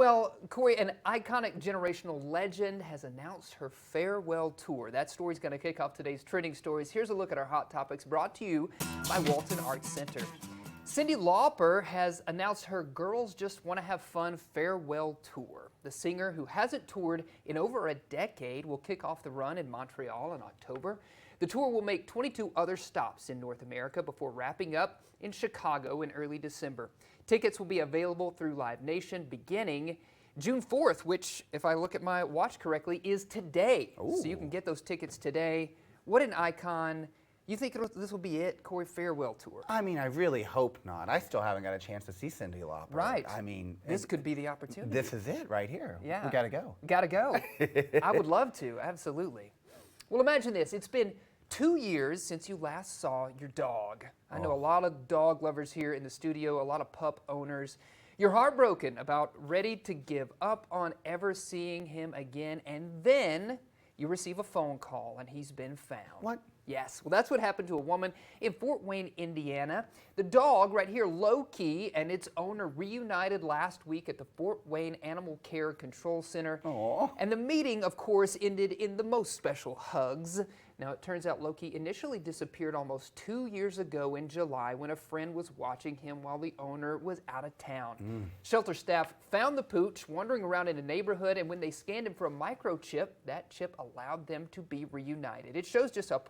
Well, Corey, an iconic generational legend has announced her farewell tour. That story's going to kick off today's trending stories. Here's a look at our hot topics brought to you by Walton Arts Center. Cyndi Lauper has announced her Girls Just Want to Have Fun farewell tour. The singer, who hasn't toured in over a decade, will kick off the run in Montreal in October. The tour will make 22 other stops in North America before wrapping up in Chicago in early December. Tickets will be available through Live Nation beginning June 4th, which, if I look at my watch correctly, is today. Ooh. So you can get those tickets today. What an icon. You think this will be it, Corey, farewell tour? I mean, I really hope not. I still haven't got a chance to see Cyndi Lauper. Right. I mean, this could be the opportunity. This is it right here. Yeah. We got to go. Got to go. I would love to, absolutely. Well, imagine this. It's been 2 years since you last saw your dog. I know a lot of dog lovers here in the studio, a lot of pup owners. You're heartbroken, about ready to give up on ever seeing him again, and then you receive a phone call and he's been found. What? Yes, well, that's what happened to a woman in Fort Wayne, Indiana. The dog right here, Loki, and its owner reunited last week at the Fort Wayne Animal Care Control Center. Aww. And the meeting, of course, ended in the most special hugs. Now, it turns out Loki initially disappeared almost 2 years ago in July when a friend was watching him while the owner was out of town. Shelter staff found the pooch wandering around in a neighborhood, and when they scanned him for a microchip, that chip allowed them to be reunited. It shows just how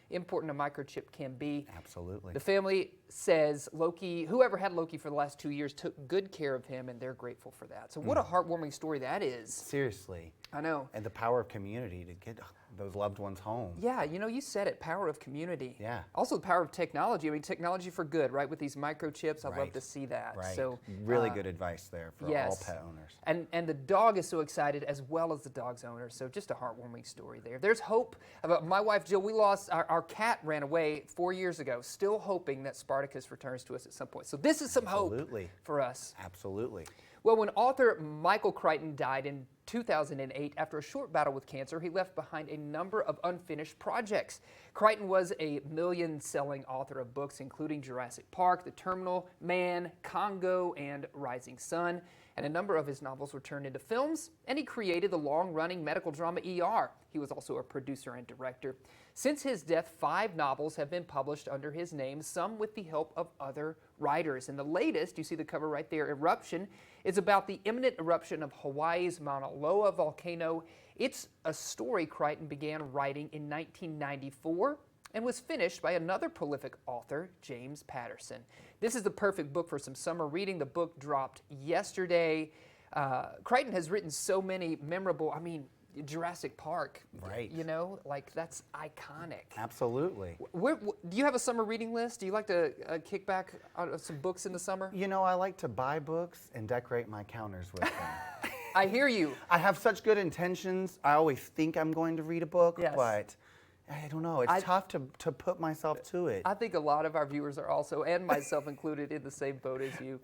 important a microchip can be. Absolutely. The family says Loki, whoever had Loki for the last 2 years, took good care of him, and they're grateful for that. So what a heartwarming story that is. Seriously. I know. And the power of community to get those loved ones home. Yeah, you know, you said it, power of community. Yeah. Also the power of technology. I mean, technology for good, right? With these microchips, I'd love to see that. Right. So really good advice there for all pet owners. And the dog is so excited, as well as the dog's owner. So just a heartwarming story there. There's hope. My wife Jill, we lost our cat, ran away 4 years ago. Still hoping that Spartacus returns to us at some point. So this is some hope for us. Absolutely. Well, when author Michael Crichton died in 2008 after a short battle with cancer, he left behind a number of unfinished projects. Crichton was a million-selling author of books including Jurassic Park, The Terminal, Man, Congo, and Rising Sun. And a number of his novels were turned into films, and he created the long-running medical drama ER. He was also a producer and director. Since his death, 5 novels have been published under his name, some with the help of other writers. And the latest, you see the cover right there, Eruption, is about the imminent eruption of Hawaii's Mauna Loa volcano. It's a story Crichton began writing in 1994 and was finished by another prolific author, James Patterson. This is the perfect book for some summer reading. The book dropped yesterday. Crichton has written so many memorable, Jurassic Park, right? You know, like that's iconic. Absolutely. Do you have a summer reading list? Do you like to kick back on some books in the summer? You know, I like to buy books and decorate my counters with them. I hear you. I have such good intentions. I always think I'm going to read a book, but I don't know. It's tough to put myself to it. I think a lot of our viewers are also, and myself included, in the same boat as you.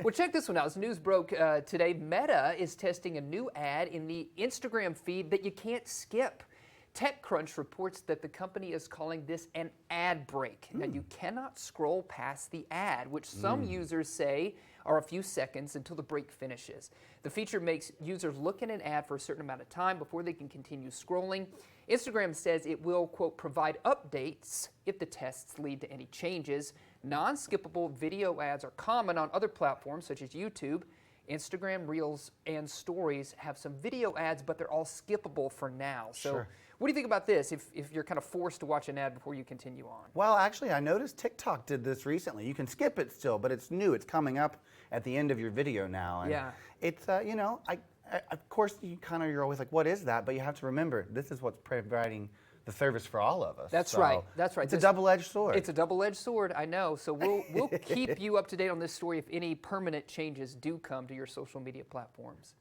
Well, check this one out. As news broke today, Meta is testing a new ad in the Instagram feed that you can't skip. TechCrunch reports that the company is calling this an ad break. Now, you cannot scroll past the ad, which some users say are a few seconds until the break finishes. The feature makes users look at an ad for a certain amount of time before they can continue scrolling. Instagram says it will, quote, provide updates if the tests lead to any changes. Non-skippable video ads are common on other platforms such as YouTube. Instagram Reels and Stories have some video ads, but they're all skippable for now. So what do you think about this if you're kind of forced to watch an ad before you continue on? Well, actually, I noticed TikTok did this recently. You can skip it still, but it's new. It's coming up at the end of your video now. And it's, you know, of course, you're always like, what is that? But you have to remember, this is what's providing the service for all of us. That's right. That's right. It's a double-edged sword. It's a double-edged sword, I know. So we'll keep you up to date on this story if any permanent changes do come to your social media platforms.